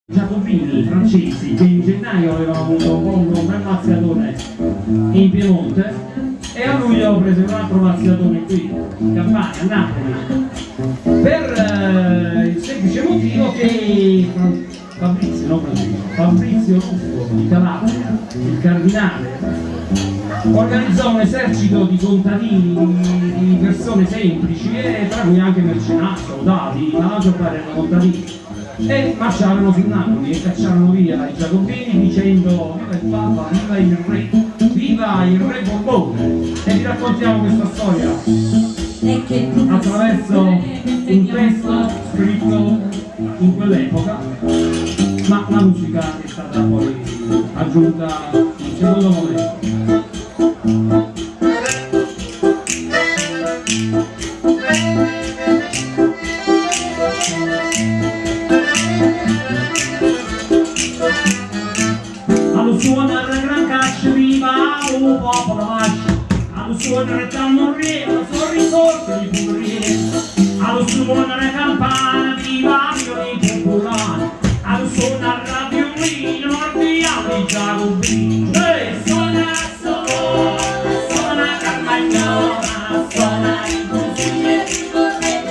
Giacobini francesi che in gennaio avevano avuto un bel mazziatone in Piemonte e a luglio ho preso un altro mazziatone qui in Campania, a Napoli, per il semplice motivo che Fabrizio Ruffo di Calabria, il cardinale, organizzò un esercito di contadini, di persone semplici e tra cui anche mercenari, soldati, la maggior parte erano contadini, e marciarono su Napoli e cacciarono via i giacobini dicendo viva il Papa, viva il re Borbone, e vi raccontiamo questa storia attraverso un testo scritto in quell'epoca, ma la musica è stata poi aggiunta in secondo momento. Allo suonare la gran caccia viva un popolo vascio, allo suonare tamburino sorrisorto di pulire, allo suonare campana viva violini popolari, allo suonare la violino ardiamo i giacobini. Suona, suona Carmagnola, suona il consiglio di Correggio.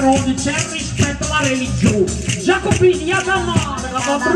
Nerone c'è rispetto alla religione. Giacopini, Adamare, la vostra